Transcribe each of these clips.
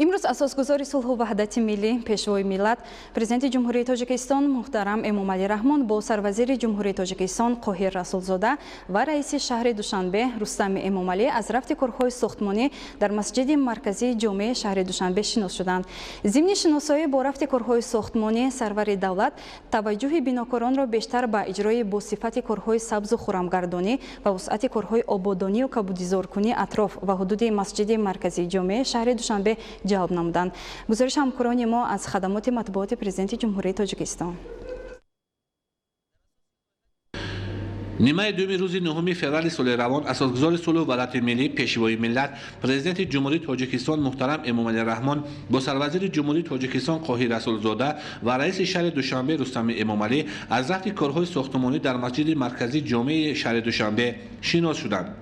امروز اساسگزار صلح و وحدت ملی پیشوای ملت پرزیدنت جمهوری تاجیکستان محترم امامعلی رحمان با سروزیر جمهوری تاجیکستان قاهر رسولزاده و رئیس شهر دوشنبه رستم امامعلی از رفت کارهای ساختمانی در مسجد مرکزی جامع شهر دوشنبه شناس شدند. ضمن شناسایی با رفت کارهای ساختمانی سرور دولت توجه بیناکاران را بیشتر به اجرای با صفت کارهای سبز و خرمگردانی و وسعت کارهای آبادانی و کبودیزارکنی اطراف و حدود مسجد مرکزی جامع شهر دوشنبه جواب نمودند. گزارش همکاران ما از خدمات مطبوعات پرزیدنت جمهوری تاجیکستان. نیمه دوم روز نهم فوریه سال روان اساسگزار صلح و وحدت ملی پیشوای ملت پرزیدنت جمهوری تاجیکستان محترم امامعلی رحمان با سروزیر جمهوری تاجیکستان قاهر رسولزاده و رئیس شهر دوشنبه رستم امامعلی از رفت کارهای ساختمانی در مسجد مرکزی جامع شهر دوشنبه شناس شدند.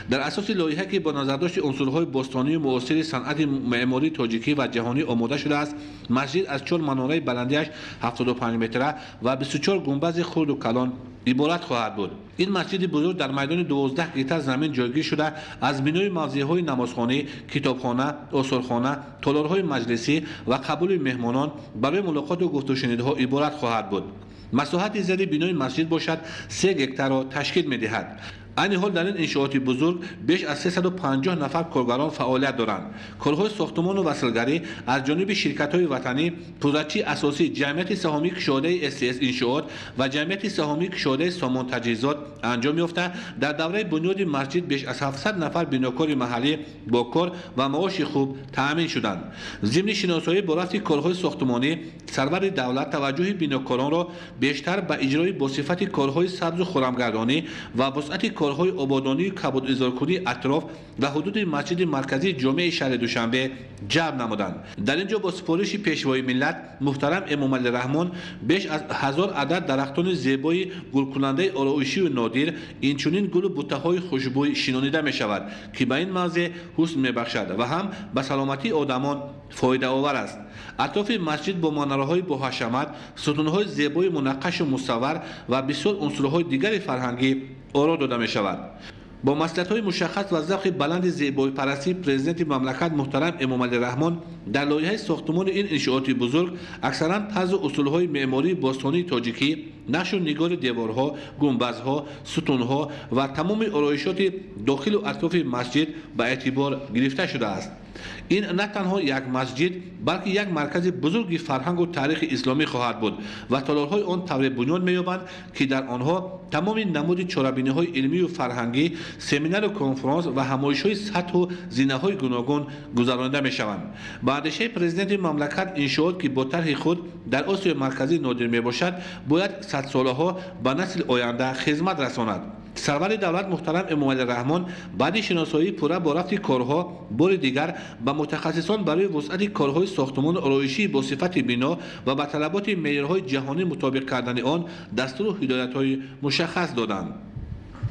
در اساس لایحه‌ای که با نظرداشت عنصرهای باستانی و معاصر صنعت معماری تاجیکی و جهانی آماده شده است، مسجد از 4 مناره بلندیش 75 متره و 24 گنبد خرد و کلان عبارت خواهد بود. این مسجد بزرگ در میدان 12 گیتار زمین جایگیر شده از بینای موضع‌های نمازخانه، کتابخانه، آثارخانه، تالارهای مجلسی و قبول مهمانان برای ملاقات و گفت و شنیدها عبارت خواهد بود. مساحت زیر بینای مسجد باشد 3 هکتار را تشکیل می‌دهد. این حال در این انشاءات بزرگ بیش از 350 نفر کارگران فعالیت دارند. کارهای ساختمان و وصلگری از جانب شرکت‌های وطنی پروژه اساسی جمعیت سهامی کشاده SCS انشاءات و جمعیت سهامی کشاده سامان تجهیزات انجام یافته در دوره بنیاد مسجد بیش از 700 نفر بیناکار محلی با کار و معاش خوب تأمین شدند. ضمن شناسایی با رفت کارهای ساختمانی سرور دولت توجه بیناکاران را بیشتر به اجرای با صفت کارهای سبز و خرمگردانی و وسعت کارهای آبادانی و کبودیزارکنی اطراف و حدود مسجد مرکزی جامع شهر دوشنبه جلب نمودند. در اینجا با سفارش پیشوای ملت محترم امامعلی رحمان بیش از 1000 عدد درختان زیبای گلکننده آرایشی و نادر اینچنین گل و بوته‌های خوشبوی شنانیده می شود که به این موضع حسن می بخشد و هم به سلامتی آدمان فایده آور است. اطراف مسجد با مناره‌های با حشمت، ستون‌های زیبای منقش و مصور و بسیار عنصرهای دیگر فرهنگی آرا داده می شود. با مصلحت‌های مشخص و ذوق بلند زیبایی پرستی پرزیدنت مملکت محترم امامعلی رحمان در لایحه ساختمان این انشاءات بزرگ اکثرا طرز و اصول‌های معماری باستانی تاجیکی، نقش و نگار دیوارها، گنبدها، ستونها و تمام آرایشات داخل و اطراف مسجد به اعتبار گرفته شده است. این نه تنها یک مسجد بلکه یک مرکز بزرگی فرهنگ و تاریخ اسلامی خواهد بود و تالارهای آن طور بنیاد می‌یابند که در آنها تمام نمود چاره‌بینی‌های علمی و فرهنگی، سمینار و کنفرانس و همایش‌های سطح و زینه‌های گوناگون گذرانده می‌شوند. با اندیشه پرزیدنت مملکت انشاءات که با طرح خود در آسیا مرکزی نادر میباشد باید 100 ساله‌ها به نسل آینده خدمت رساند. سرور دولت محترم امامعلی رحمان بعد شناسایی پوره با رفت کارها بار دیگر به متخصصان برای وسعت کارهای ساختمان آرایشی با صفت بنا و به طلبات معیارهای جهانی مطابق کردن آن دستور و هدایت‌های مشخص دادند.